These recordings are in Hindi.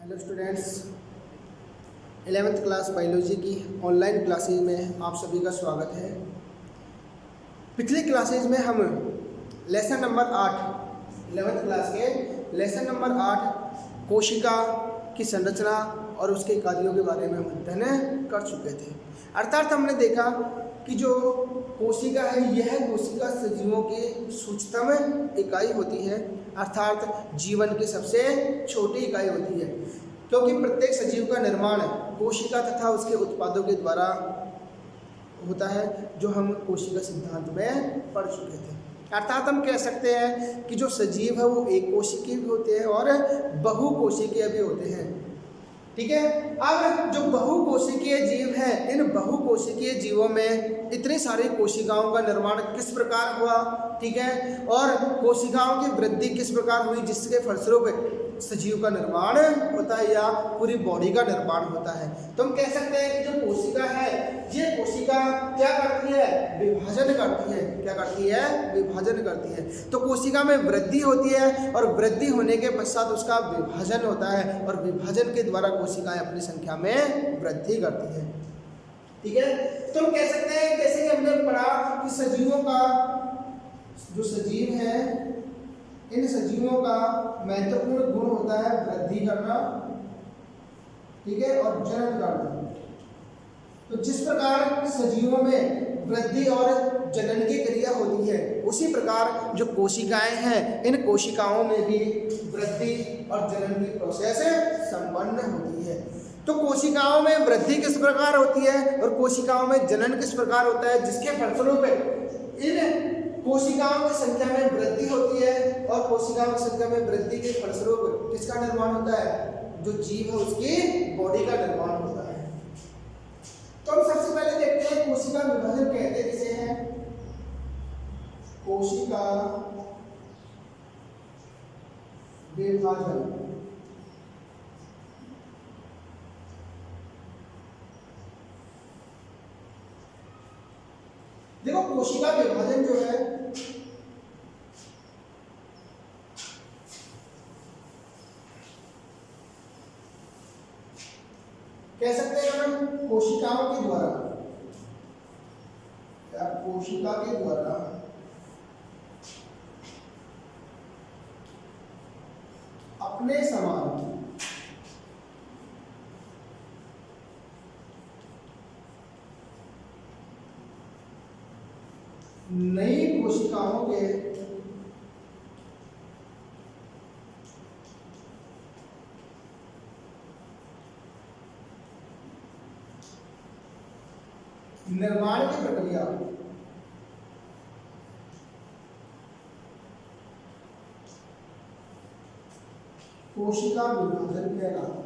Hello students, 11th class biology की ऑनलाइन क्लासेज में आप सभी का स्वागत है। पिछली क्लासेज में हम लेसन नंबर 8 11th क्लास के लेसन नंबर 8 कोशिका की संरचना और उसके कार्यों के बारे में हम अध्ययन कर चुके थे। अर्थात हमने देखा कि जो कोशिका है यह कोशिका सजीवों की सूक्ष्मतम इकाई होती है, अर्थात जीवन की सबसे छोटी इकाई होती है, क्योंकि प्रत्येक सजीव का निर्माण कोशिका तथा उसके उत्पादों के द्वारा होता है, जो हम कोशिका सिद्धांत में पढ़ चुके थे। अर्थात हम कह सकते हैं कि जो सजीव है वो एक कोशिकीय भी होते हैं और बहुकोशिकीय भी होते हैं। ठीक है। अब जो बहुकोशिकीय जीव है, इन बहुकोशिकीय जीवों में इतनी सारी कोशिकाओं का निर्माण किस प्रकार हुआ, ठीक है, और कोशिकाओं की वृद्धि किस प्रकार हुई जिसके फलस्वरूप सजीव का निर्माण होता है या पूरी बॉडी का निर्माण होता है। तो हम कह सकते हैं कि जो कोशिका है ये कोशिका क्या करती है, विभाजन करती है। क्या करती है? विभाजन करती है। तो कोशिका में वृद्धि होती है और वृद्धि होने के पश्चात उसका विभाजन होता है और विभाजन के द्वारा कोशिकाएं अपनी संख्या में वृद्धि करती है। ठीक है। तो हम कह सकते हैं जैसे कि हमने पढ़ा कि सजीवों का जो सजीव है, इन सजीवों का महत्वपूर्ण गुण होता है वृद्धि करना, ठीक है, और जनन करना। तो जिस प्रकार सजीवों में वृद्धि और जनन की क्रिया होती है, उसी प्रकार जो कोशिकाएं हैं, इन कोशिकाओं में भी वृद्धि और जनन की प्रोसेस संपन्न होती है। तो कोशिकाओं में वृद्धि किस प्रकार होती है और कोशिकाओं में जनन किस प्रकार होता है, जिसके फलस्वरूप इन कोशिकाओं की संख्या में वृद्धि होती है और कोशिकाओं की संख्या में वृद्धि के फलस्वरूप किसका निर्माण होता है, जो जीव है उसकी बॉडी का निर्माण होता है। तो हम सबसे पहले देखते हैं कोशिका विभाजन कहते किसे हैं। कोशिका विभाजन देखो, कोशिका विभाजन जो है कह सकते हैं हम कोशिकाओं के द्वारा या कोशिका के द्वारा अपने समान नई कोशिकाओं के निर्माण की प्रक्रिया कोशिका विभाजन कहलाता है।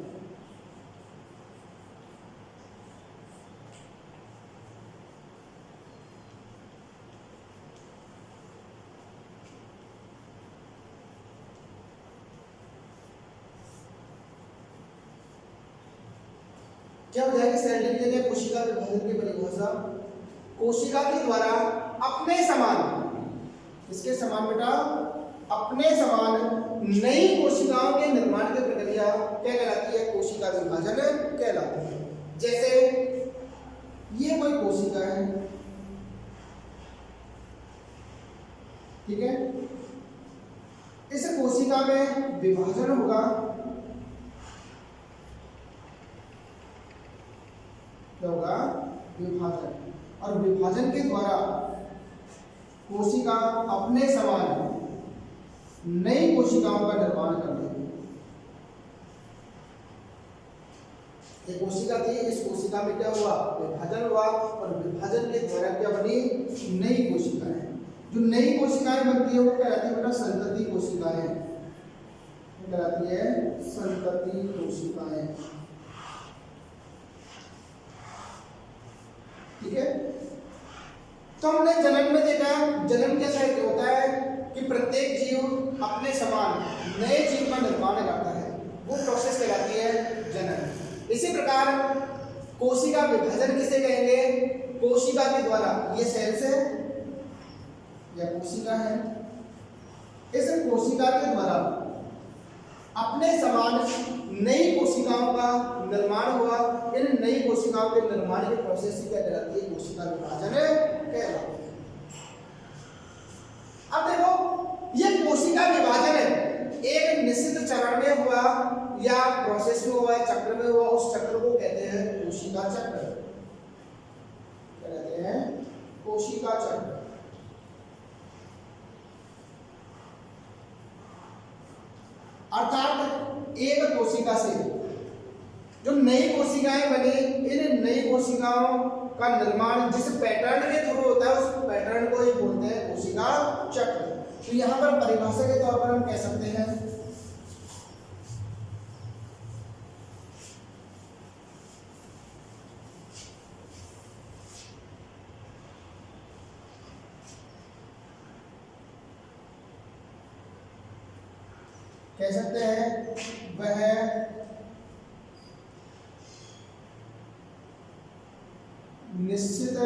क्या हो जाएगी सेल की जगह कोशिका विभाजन की परिभाषा, कोशिका के द्वारा अपने समान, इसके समान बेटा, अपने समान नई कोशिकाओं के निर्माण की प्रक्रिया क्या कहलाती है, कोशिका विभाजन कहलाती है। जैसे ये कोई कोशिका है, ठीक है, इस कोशिका में विभाजन होगा, क्या होगा, विभाजन, और विभाजन के द्वारा कोशिका अपने समान नई कोशिकाओं का निर्माण कर देगी। एक कोशिका थी, इस कोशिका में क्या हुआ, विभाजन हुआ, और विभाजन के द्वारा क्या बनी, नई कोशिकाएं। जो नई कोशिकाएं बनती है वो कहलाती है बेटा संतति कोशिकाएं, कहलाती है संतति कोशिकाएं। ठीक है। तो हमने जनन में देखा, जनन कैसा होता है कि प्रत्येक जीव अपने समान नए जीव का निर्माण करता है, वो प्रोसेस कहलाती है जनन। इसी प्रकार कोशिका विभाजन किसे कहेंगे, कोशिका के द्वारा, ये सेल्स है या कोशिका है, इस कोशिका के द्वारा अपने समान नई कोशिकाओं का निर्माण हुआ। इन नई कोशिकाओं के निर्माण के प्रोसेस क्या कहलाती है? कोशिका विभाजन कहलाती है। अब देखो, ये कोशिका विभाजन एक निश्चित चरण में हुआ या प्रोसेस में हुआ, चक्र में हुआ, उस चक्र को कहते हैं कोशिका चक्र। क्या कहते हैं? कोशिका चक्र। अर्थात एक कोशिका से जो नई कोशिकाएं बनी, इन नई कोशिकाओं का निर्माण जिस पैटर्न के थ्रू होता है, उस पैटर्न को ही बोलते हैं कोशिका चक्र। तो यहां पर परिभाषा के तौर पर हम कह सकते हैं वह निश्चित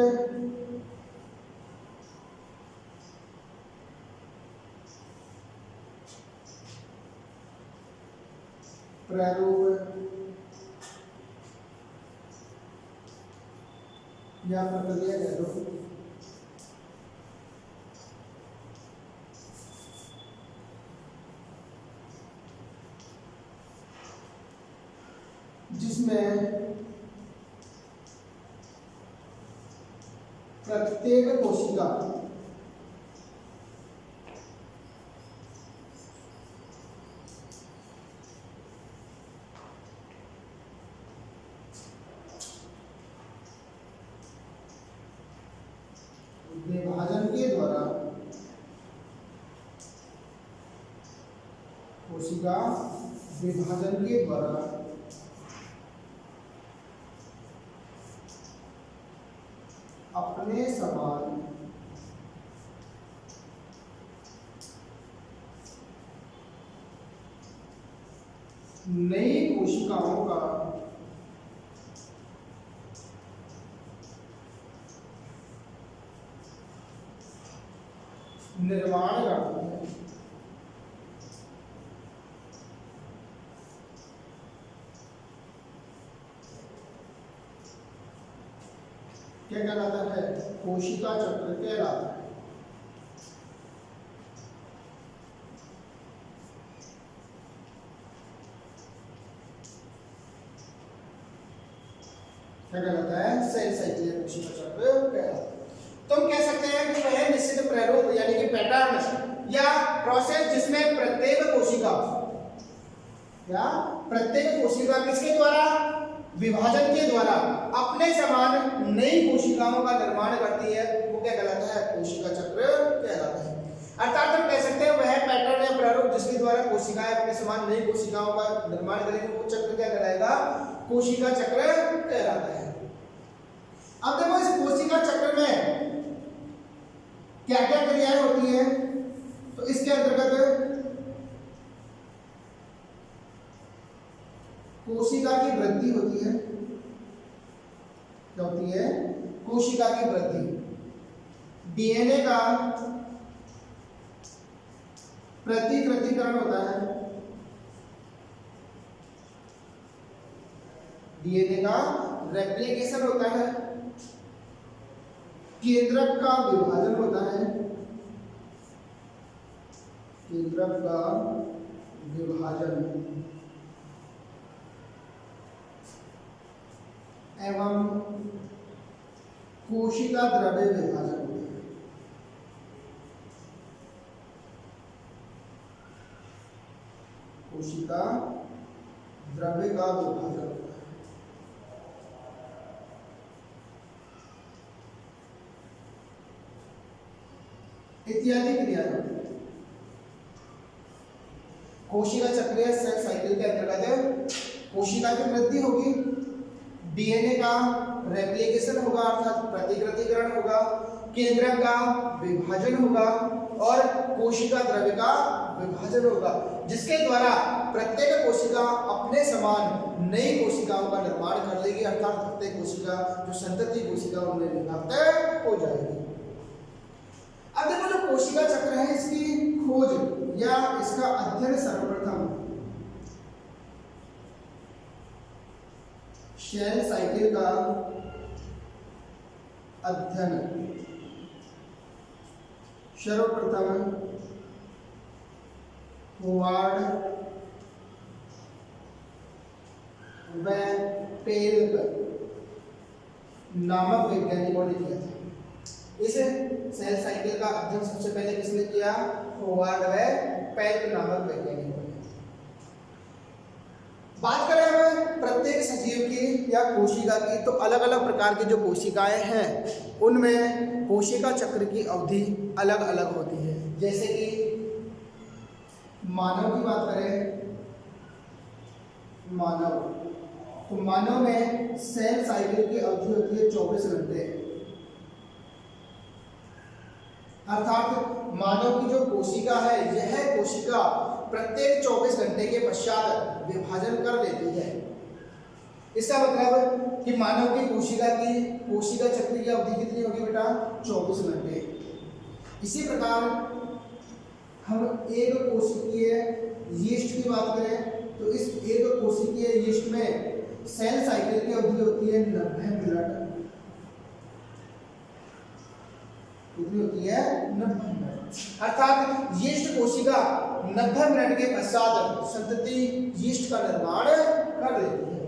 प्रारूप या प्रक्रिया कह लो, जिसमें प्रत्येक कोशिका विभाजन के द्वारा अपने समान नई कोशिकाओं का निर्माण करते हैं। क्या कहलाता है? कोशिका चक्र कहलाता है। क्या कहलाता है? सेल साइकिल या कोशिका चक्र कहलाता है। तो हम कह सकते हैं कि वह निश्चित प्रारूप यानी कि पैटर्न या प्रोसेस जिसमें प्रत्येक कोशिका किसके द्वारा? विभाजन के द्वारा अपने समान नई कोशिकाओं का निर्माण करती है, वो क्या कहलाता है? कोशिका चक्र कहलाता है। अर्थात हम कह सकते हैं वह पैटर्न या प्रारूप जिसके द्वारा कोशिकाएं अपने समान नई कोशिकाओं का निर्माण करेंगी, वो चक्र क्या कहलाएगा? कोशिका चक्र कहलाता है। अब देखो, इस कोशिका चक्र में क्या क्या क्रियाएं होती हैं? तो इसके अंतर्गत कोशिका की वृद्धि होती है। क्या होती है? कोशिका की वृद्धि। डीएनए का प्रतिकृतिकरण होता है। डीएनए का रेप्लिकेशन होता है। केंद्रक का विभाजन होता है। केंद्रक का विभाजन एवं कोशिका द्रव्य विभाजन होता है। कोशिका द्रव्य का विभाजन होता है। इत्यादि क्रियाएं होती है। कोशिका चक्रीय सेल साइकिल के अंतर्गत कोशिका की वृद्धि होगी, डीएनए का रेप्लिकेशन होगा अर्थात प्रतिकृतिकरण होगा, केंद्रक का विभाजन होगा और कोशिका द्रव्य का विभाजन होगा, जिसके द्वारा प्रत्येक कोशिका अपने समान नई कोशिकाओं का निर्माण कर लेगी। अर्थात प्रत्येक कोशिका जो संतति कोशिका उनमें विभक्त हो जाएगी। अब देखो, जो कोशिका चक्र है इसकी खोज या इसका अध्ययन सर्वप्रथम सेल साइकिल का अध्ययन सर्वप्रथम होवार्ड व पेल्क नामक वैज्ञानिकों ने किया था। इस सेल साइकिल का अध्ययन सबसे पहले किसने किया? होवार्ड व पेल्क नामक वैज्ञानिकों ने। बात करें हम प्रत्येक सजीव की या कोशिका की, तो अलग अलग प्रकार की जो कोशिकाएं हैं उनमें कोशिका चक्र की अवधि अलग अलग होती है। जैसे कि मानव की बात करें, मानव, तो मानव में सेल साइकिल की अवधि होती है 24 घंटे। अर्थात मानव की जो कोशिका है, यह कोशिका प्रत्येक 24 घंटे के पश्चात विभाजन कर लेती है। इसका मतलब कि मानव की कोशिका चक्र की अवधि कितनी होगी बेटा? 24 घंटे। इसी प्रकार हम एक कोशिकीय यीस्ट की बात करें, तो इस एक कोशिकीय यीस्ट में सेल साइकिल की अवधि होती है 90 मिनट। कितनी होती है? 90 मिनट। अर्थात यीस्ट कोशिका 90 मिनट के पश्चात संतति यीस्ट का निर्माण कर लेती है।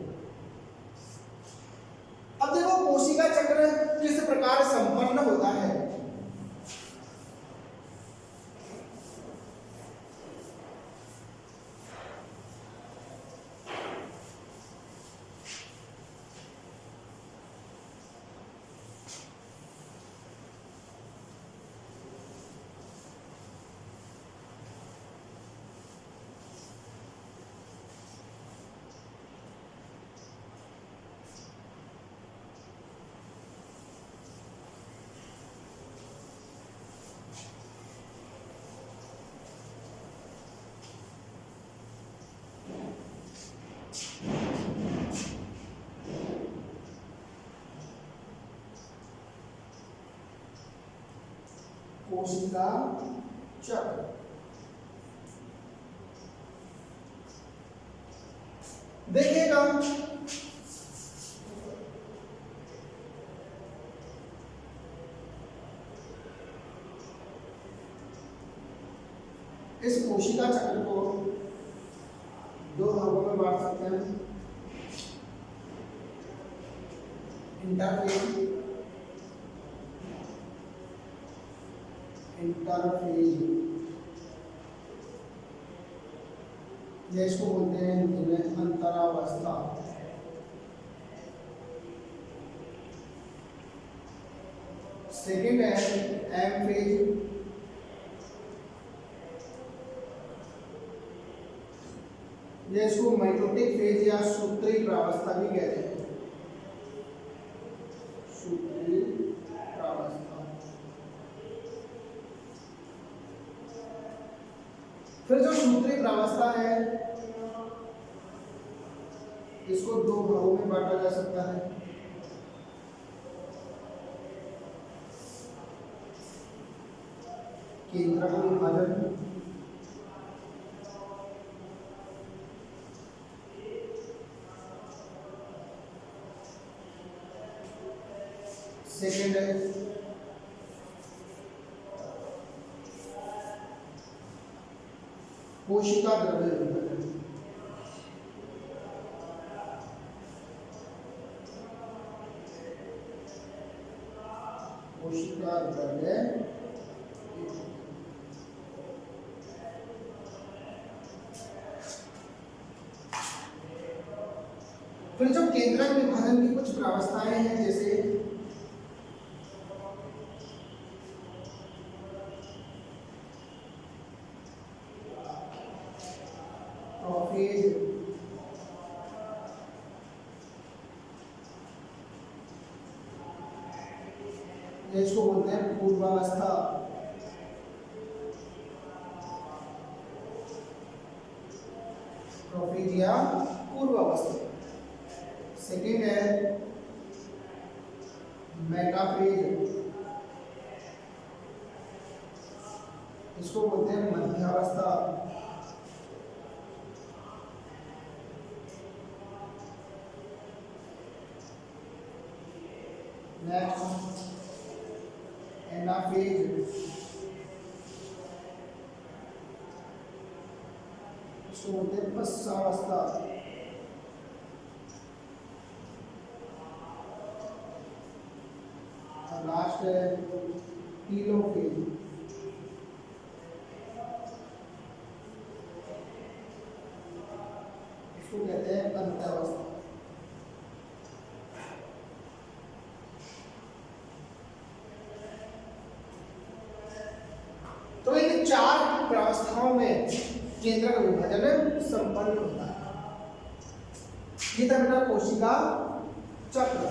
अब देखो कोशिका चक्र किस प्रकार संपन्न होता है। कोशिका चक्र देखिएगा, इस कोशिका चक्र को दो भागों में बांट सकते हैं। इंटरफेज ये इसको बोलते हैं हिंदी में अंतरावस्था। सेकेंड है एम फेज, ये इसको माइटोटिक फेज या सूत्री प्रावस्था भी कहते हैं। सूत्री प्रावस्था। फिर जो सूत्री प्रावस्था है, इसको दो भागों में बांटा जा सकता है। केंद्रक विभाजन, सेकेंड है कोशिका द्रव्य विभाजन। कोशिका द्रव्य फिर जो केंद्रक विभाजन की कुछ प्रावस्थाएं हैं, जैसे प्रोफेज, इसको बोलते हैं पूर्वावस्था। प्रोफेज या पूर्वावस्था। सेकेंड है मेटाफेज, इसको बोलते हैं मध्यावस्था। नेक्स्ट एनाफेज, इसको बोलते हैं पश्चावस्था। और लास्ट है टीलोफेज, इसको कहते हैं अंत्यावस्था। तो इन चार प्रावस्थाओं में केंद्रक विभाजन संपन्न होता है। ये था अपना कोशिका चक्र।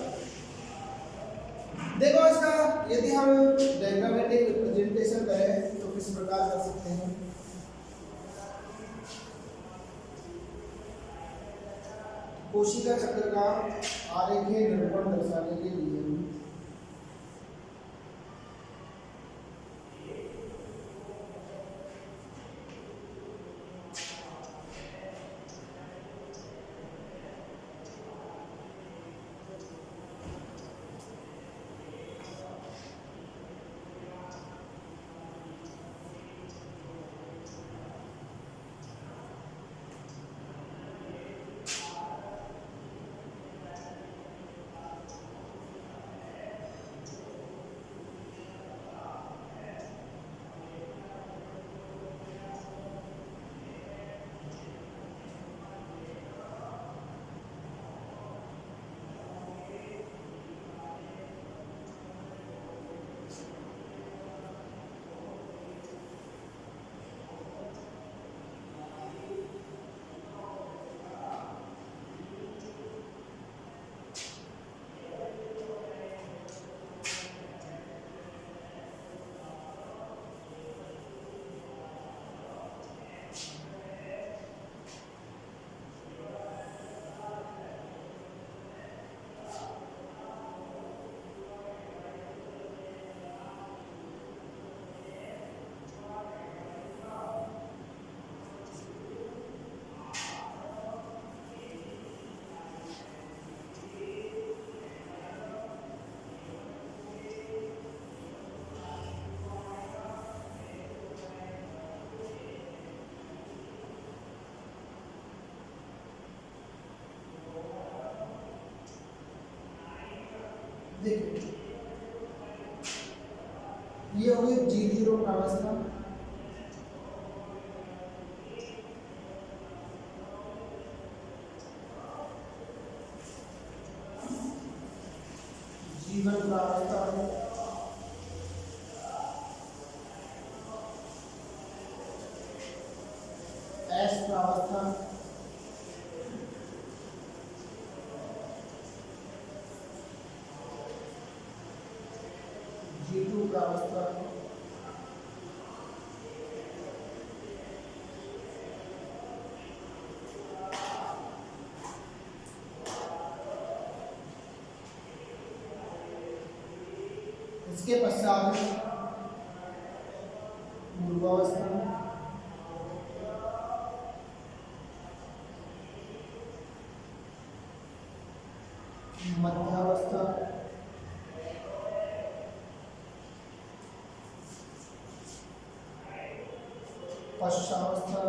देखो इसका यदि हम डायग्रामेटिक रिप्रेजेंटेशन करें तो किस प्रकार कर सकते हैं। कोशिका चक्र का आरेखीय निरूपण दर्शाने के लिए देखिए ये हो गई G0 प्रावस्था। G1 प्रावस्था है, S प्रावस्था, G2 प्रावस्था, इसके पश्चात पूर्वावस्था, मध्यावस्था, पश्चावस्था,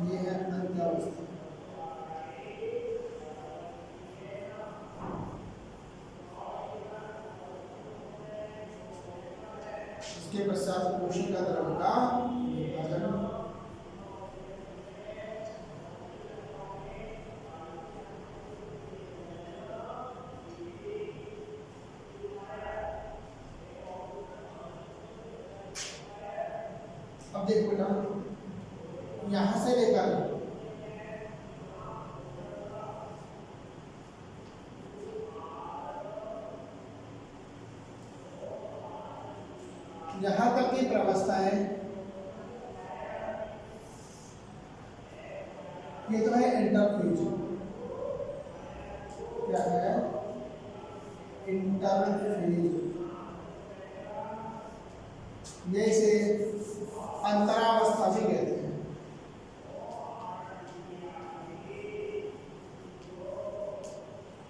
ये है अंत्यावस्था। इसके पश्चात कोशिका द्रव का विभाजन। अब देखो ना, यहां से लेकर यहां तक की प्रावस्था है, ये तो है इंटरफेज। क्या है, इंटरफेज, ये इसे अंतरावस्था भी कहते हैं।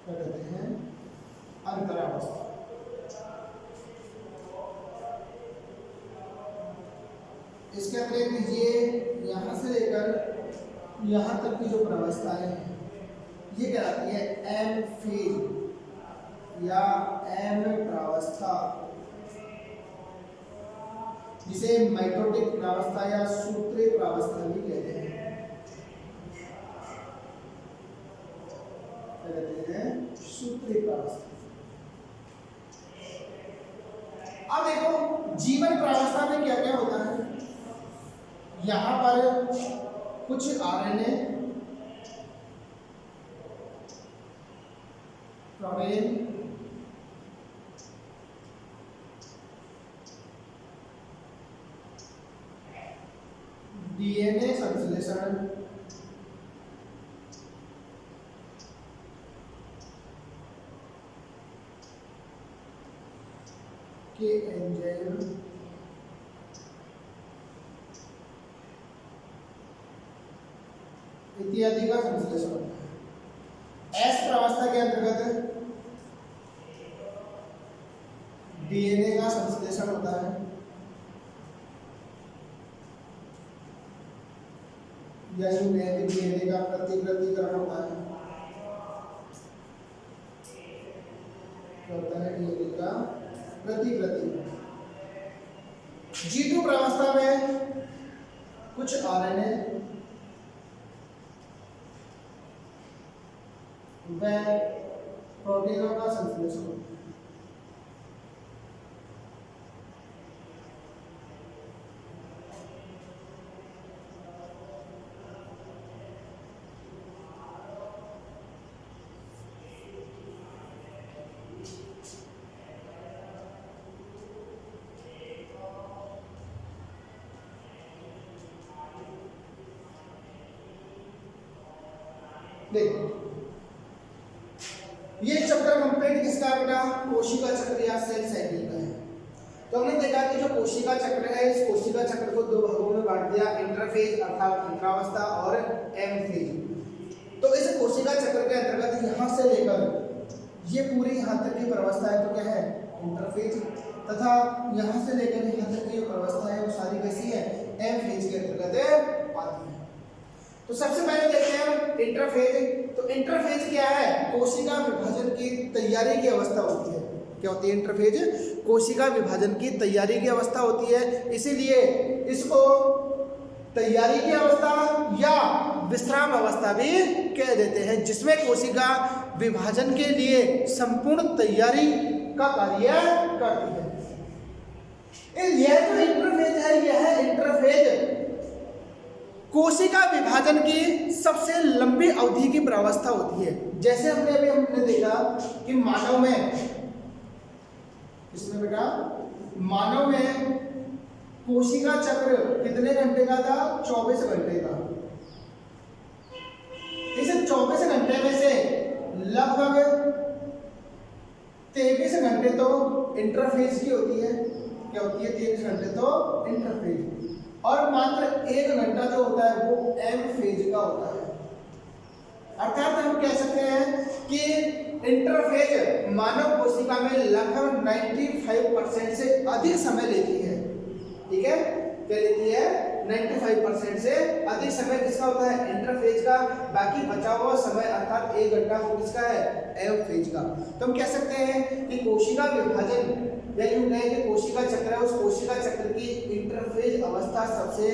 क्या कहते हैं, अंतरावस्था। इसके अतिरिक्त ये यहाँ से लेकर यहाँ तक की जो प्रावस्थाएं हैं ये कहलाती है एम फेज या एम प्रावस्था, जिसे माइटोटिक प्रावस्था या सूत्रीय प्रावस्था भी कहते हैं। क्या कहते हैं, सूत्रीय प्रावस्था। अब देखो जीवन प्रावस्था में क्या क्या होता है। यहाँ पर कुछ आरएनए, प्रोटीन, डीएनए संश्लेषण, के एंजाइम, इत्यादि का संश्लेषण होता है। एस प्रावस्था के अंतर्गत डीएनए का संश्लेषण होता है, या यूं कहें डीएनए का प्रतिकृतिकरण होता है। क्या होता है, डीएनए का प्रतिकृतिकरण। G2 प्रावस्था में कुछ आरएनए व प्रोटीनों का संश्लेषण होता है। देखो ये चक्र कंप्लीट किसका बेटा, कोशिका चक्र या सेल साइकिल का है। तो हमने देखा कि जो कोशिका चक्र है, इस कोशिका चक्र को दो भागों में बांट दिया, इंटरफेज अर्थात अंतरावस्था और एम फेज। तो इस कोशिका चक्र के अंतर्गत यहाँ से लेकर ये पूरी यहाँ तक की प्रावस्था है तो क्या है, इंटरफेज, तथा यहाँ से लेकर यहाँ तक की जो प्रावस्था है वो सारी कैसी है, एम फेज के अंतर्गत आती है। तो सबसे पहले देखते हैं इंटरफेज। तो इंटरफेज क्या है, कोशिका विभाजन की तैयारी की अवस्था होती है। क्या होती है इंटरफेज, कोशिका विभाजन की तैयारी की अवस्था होती है। इसीलिए इसको तैयारी की अवस्था या विश्राम अवस्था भी कह देते हैं, जिसमें कोशिका विभाजन के लिए संपूर्ण तैयारी का कार्य करती है। यह जो इंटरफेज है, यह इंटरफेज कोशिका विभाजन की सबसे लंबी अवधि की प्रावस्था होती है। जैसे हमने देखा कि मानव में, इसमें बेटा मानव में कोशिका चक्र कितने घंटे का था, 24 घंटे का। इस 24 घंटे में से लगभग 23 घंटे तो इंटरफेज की होती है। क्या होती है, 23 घंटे तो इंटरफेज, और मात्र 1 घंटा जो होता है वो एम फेज का होता है। अर्थात हम कह सकते हैं कि इंटरफेज मानव कोशिका में लगभग 95% से अधिक समय लेती है। ठीक है, क्या लेती है, 95% से अधिक समय किसका होता है, इंटरफेज का। बाकी बचा हुआ समय अर्थात 1 घंटा वो किसका है, एम फेज का। तो हम कह सकते हैं कि कोशिका विभाजन या यूं कहें कि कोशिका चक्र है, उस कोशिका चक्र की इंटरफेज अवस्था सबसे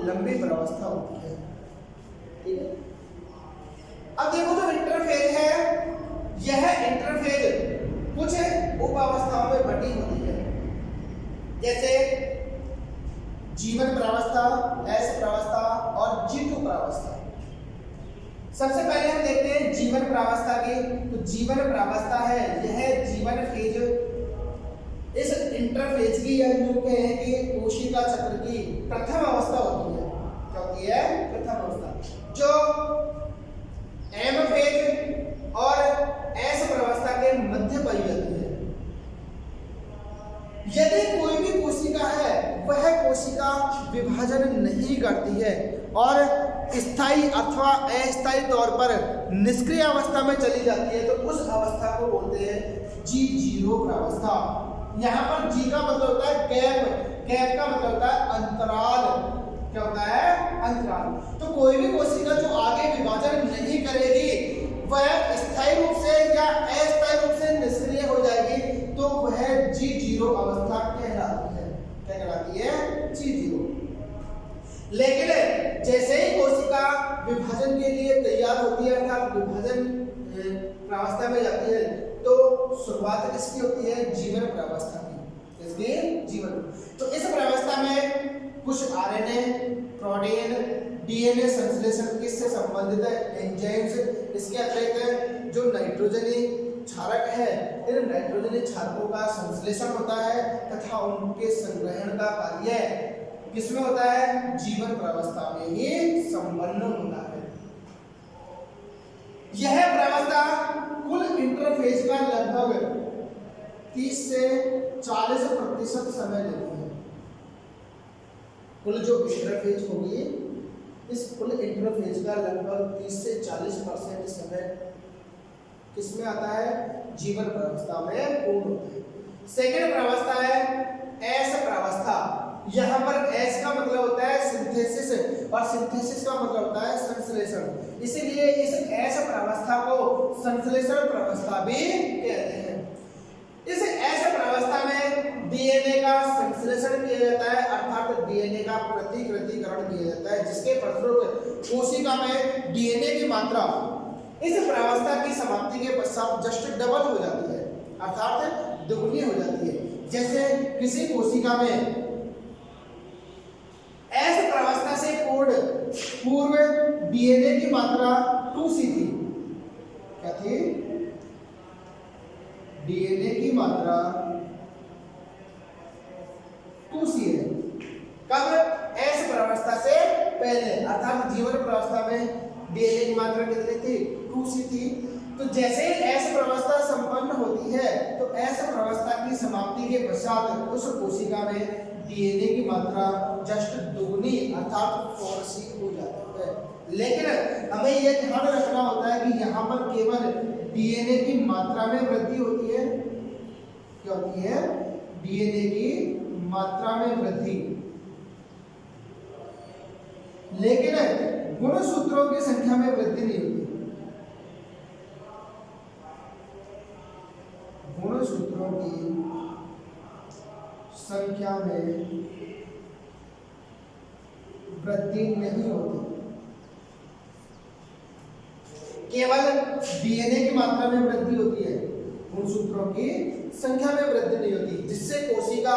लंबी प्रावस्था होती है। ठीक है, अब देखो जो इंटरफेज है, यह इंटरफेज कुछ उप अवस्थाओं में बटी होती है, जैसे जीवन प्रावस्था, एस प्रावस्था और G2 प्रावस्था। सबसे पहले हम देखते हैं जीवन प्रावस्था की। तो जीवन प्रावस्था है, यह जीवन फेज इस इंटरफेज की, या जो कहें कि कोशिका चक्र की प्रथम अवस्था होती है। क्या होती है, प्रथम अवस्था। जो एम फेज और एस कोशिका विभाजन नहीं करती है और स्थायी अथवा अस्थायी तौर पर निष्क्रिय अवस्था में चली जाती है, तो उस अवस्था को बोलते हैं G0 प्रावस्था। यहाँ पर G का मतलब होता है गैप, गैप का मतलब होता है अंतराल। क्या होता है? अंतराल। तो कोई भी कोशिका जो आगे विभाजन नहीं करेगी वह स्थायी रूप से या अस्थायी रूप से निष्क्रिय हो जाएगी, तो वह G0 अवस्था कहलाती है। क्या कहलाती है? G0। लेकिन जैसे ही कोशिका विभाजन के लिए तैयार होती है अर्थात विभाजन प्रावस्था में जाती है, तो शुरुआत किसकी होती है? जीवन प्रावस्था की। इसकी जीवन। तो इस प्रावस्था में कुछ आरएनए, प्रोटीन, डीएनए संश्लेषण किससे संबंधित है? एंजाइम्स। इसके अतिरिक्त जो नाइट्रोजनी क्षारक है, इन नाइट्रोजनी क्षारकों का संश्लेषण होता है तथा उनके संग्रहण का कार्य किसमें होता है? जीवन प्रावस्था में ही संपन्न होता है। यह प्रावस्था कुल इंटरफेज का लगभग 30 से 40% समय लेती है। कुल जो इंटरफेज होगी, इस कुल इंटरफेज का लगभग 30 से 40% समय किसमें आता है? जीवन प्रावस्था में पूर्ण होता है। सेकेंड प्रावस्था है एस प्रावस्था। यहाँ पर एस का मतलब होता है सिंथेसिस और सिंथेसिस का मतलब होता है संश्लेषण। इसीलिए इस एस प्रावस्था को संश्लेषण प्रावस्था भी कहते हैं। इस एस प्रावस्था में डीएनए का संश्लेषण किया जाता है अर्थात डीएनए का प्रतिकृतिकरण किया जाता है, जिसके फलस्वरूप कोशिका में डीएनए की मात्रा इस प्रावस्था की समाप्ति के पश्चात जस्ट डबल हो जाती है अर्थात दुगनी हो जाती है। जैसे किसी कोशिका में एस प्रावस्था से पूर्व डीएनए की मात्रा 2C थी। क्या थी? डीएनए की मात्रा 2C है। कब? एस प्रावस्था से पहले अर्थात जीवन प्रावस्था में डीएनए की मात्रा कितनी थी? 2C थी। तो जैसे ही एस प्रावस्था संपन्न होती है तो एस प्रावस्था की समाप्ति के पश्चात उस कोशिका में डीएनए की मात्रा जस्ट दुगनी अर्थात 4C हो जाती है। लेकिन हमें यह ध्यान रखना होता है कि यहाँ पर केवल डीएनए की मात्रा में वृद्धि होती है। क्या होती है? डीएनए की मात्रा में वृद्धि, लेकिन गुणसूत्रों की संख्या में वृद्धि नहीं होती। गुणसूत्रों की संख्या में वृद्धि नहीं होती, केवल डीएनए की मात्रा में वृद्धि होती है, गुणसूत्रों की संख्या में वृद्धि नहीं होती, जिससे कोशिका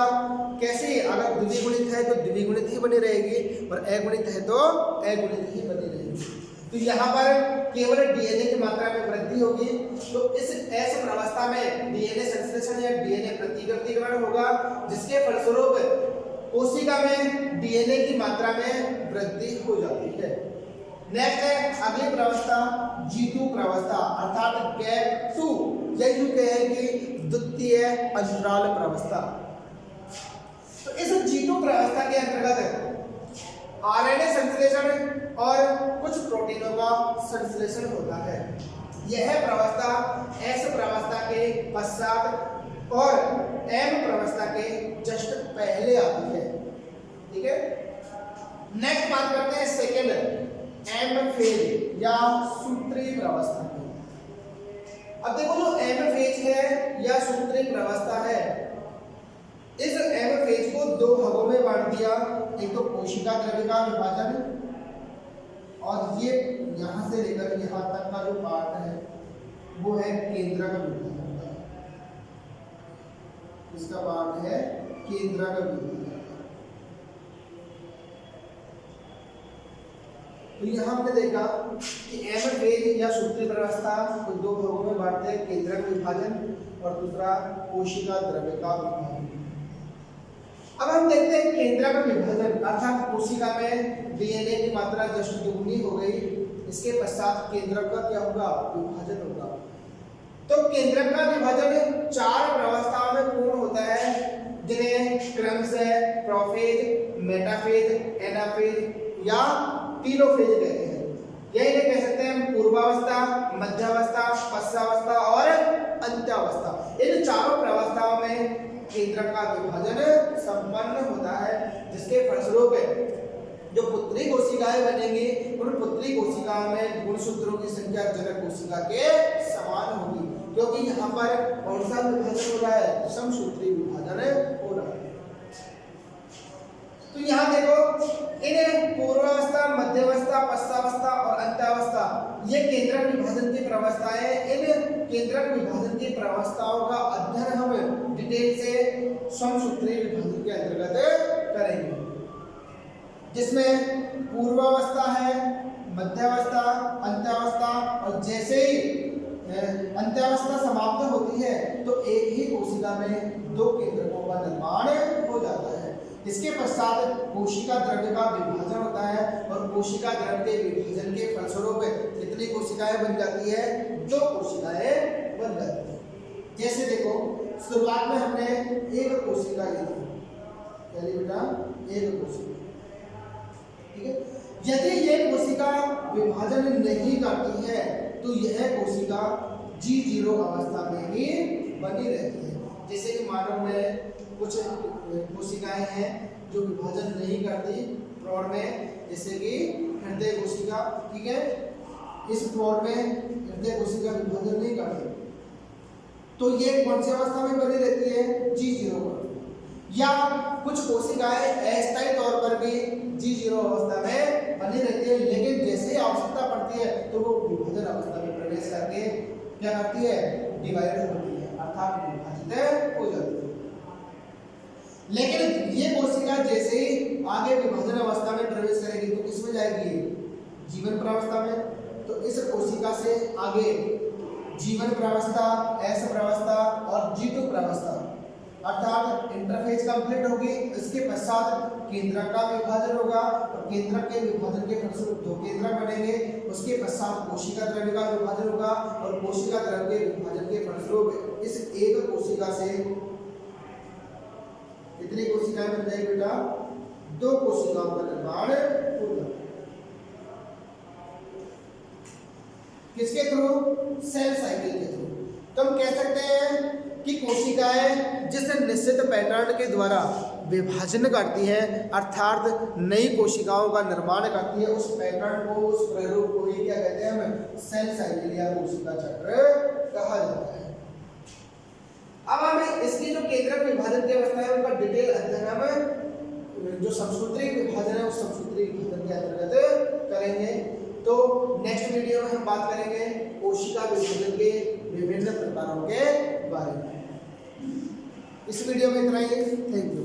कैसे अगर द्विगुणित है तो द्विगुणित ही बनी रहेगी और अगुणित है तो अगुणित ही बनी रहेगी। तो यहाँ पर केवल डीएनए की मात्रा में वृद्धि होगी, तो इस एस प्रावस्था में डीएनए संश्लेषण या डीएनए प्रतिकृतिकरण होगा, जिसके फलस्वरूप कोशिका में डीएनए की मात्रा में वृद्धि हो जाती है। नेक्स्ट है अगली प्रावस्था G2 प्रावस्था अर्थात गैप 2 या यूं कहें कि द्वितीय अंतराल प्रावस्था। तो इस G2 प्रावस्था के अंतर्गत आरएनए संश्लेषण और कुछ प्रोटीनों का संश्लेषण होता है। यह प्रावस्था एस प्रावस्था के पश्चात और एम प्रावस्था के जस्ट पहले आती है। ठीक है, नेक्स्ट बात करते हैं सेकेंड एम फेज या सूत्री प्रावस्था की। अब देखो जो एम फेज है या सूत्री प्रावस्था है, इस एम फेज को दो भागों में बांट दिया। एक तो कोशिका द्रव्य का विभाजन और ये यहां से लेकर यहां तक का जो पार्ट है वो है केंद्रक विभाजन। इसका पार्ट है केंद्रक विभाजन। तो यहाँ हमने देखा कि एम फेज या सूत्री प्रावस्था को दो भागों में बांटते हैं, केंद्रक विभाजन और दूसरा कोशिका द्रव्य का विभाजन। अब हम देखते हैं केंद्रक विभाजन अर्थात कोशिका में डीएनए की मात्रा जस्ट दुगनी हो गई, इसके पश्चात केंद्रक का क्या होगा? विभाजन होगा। तो केंद्रक का विभाजन 4 प्रावस्थाओं में पूर्ण होता है। जिन्हें क्रम्स है, प्रोफेज, मेटाफेज, एनाफेज या टीलोफेज कहते हैं। यही इन्हें कह सकते हैं पूर्वावस्था, मध्यावस्था, पश्चावस्था और अंत्यावस्था। इन चारों प्रावस्थाओं में केंद्रक का विभाजन संपन्न होता है, जिसके फलस्वरूप जो पुत्री कोशिकाएं बनेंगी उन पुत्री कोशिकाओं में गुणसूत्रों की संख्या जनक कोशिका के समान होगी, क्योंकि यहाँ पर कौन सा विभाजन हो रहा है? समसूत्री विभाजन हो रहा है। तो यहाँ देखो इन पूर्वावस्था, मध्यावस्था, पश्चावस्था और अंत्यावस्था ये केंद्रक विभाजन की प्रावस्थाएं। इन केंद्रक विभाजन की प्रावस्थाओं का अध्ययन हम डिटेल से समसूत्री विभाजन के अंतर्गत करेंगे, जिसमें पूर्वावस्था है, मध्यावस्था, अंत्यावस्था और जैसे ही अंत्यावस्था समाप्त होती है तो एक ही कोशिका में दो केंद्रकों का निर्माण हो जाता है। इसके पश्चात कोशिका द्रव्य का विभाजन होता है और कोशिका द्रव्य के विभाजन के फलस्वरूप कितनी कोशिकाएं बन जाती है? दो कोशिकाएं बन जाती है। जैसे देखो शुरुआत में हमने एक कोशिका ली थी, क्या ली बेटा? एक कोशिका, ठीक है। यदि ये कोशिका विभाजन नहीं करती है तो यह कोशिका G0 अवस्था में ही बनी रहती है। जैसे कि मानो में कुछ कोशिकाएं हैं जो विभाजन नहीं करती प्रौढ़ में, जैसे कि हृदय कोशिका, ठीक है। इस प्रौढ़ में हृदय कोशिका विभाजन नहीं करती, तो ये कौन सी अवस्था में बनी रहती है? G0 पर। या कुछ कोशिकाएं अस्थायी तौर पर भी G0 अवस्था में बनी रहती है, लेकिन जैसे ही आवश्यकता पड़ती है तो वो विभाजन अवस्था में प्रवेश करके क्या करती है? डिवाइड होती है, अर्थात विभाजित हो जाती है। लेकिन ये कोशिका जैसे ही आगे विभाजन अवस्था में प्रवेश करेगी तो किसमें जाएगी? जीवन प्रावस्था में। तो इस कोशिका से आगे जीवन प्रावस्था, एस प्रावस्था और G2 प्रावस्था अर्थात इंटरफेज कंप्लीट होगी। इसके पश्चात केंद्रक का विभाजन होगा और केंद्रक के विभाजन के फलस्वरूप दो केंद्रक बनेंगे। उसके पश्चात कोशिका द्रव्य का विभाजन होगा और कोशिका द्रव्य के विभाजन के फलस्वरूप इस एक कोशिका से कितनी कोशिकाएं बन जाएगी बेटा? दो कोशिकाओं का निर्माण होगा। किसके थ्रू? सेल साइकिल के थ्रू। तो हम कह सकते हैं कि कोशिकाएं जिस निश्चित पैटर्न के द्वारा विभाजन करती हैं अर्थात नई कोशिकाओं का निर्माण करती है, उस पैटर्न को, उस प्रारूप को ही क्या कहते हैं? हम सेल साइकिल या कोशिका चक्र कहा जाता है। अब हम इसकी जो केंद्रक विभाजन की अवस्था है उनका डिटेल अध्ययन हम जो समसूत्री विभाजन है उस समसूत्री विभाजन के अंतर्गत करेंगे। तो नेक्स्ट वीडियो में हम बात करेंगे कोशिका विभाजन के विभिन्न प्रकारों के बारे में। इस वीडियो में इतना ही। Thank you.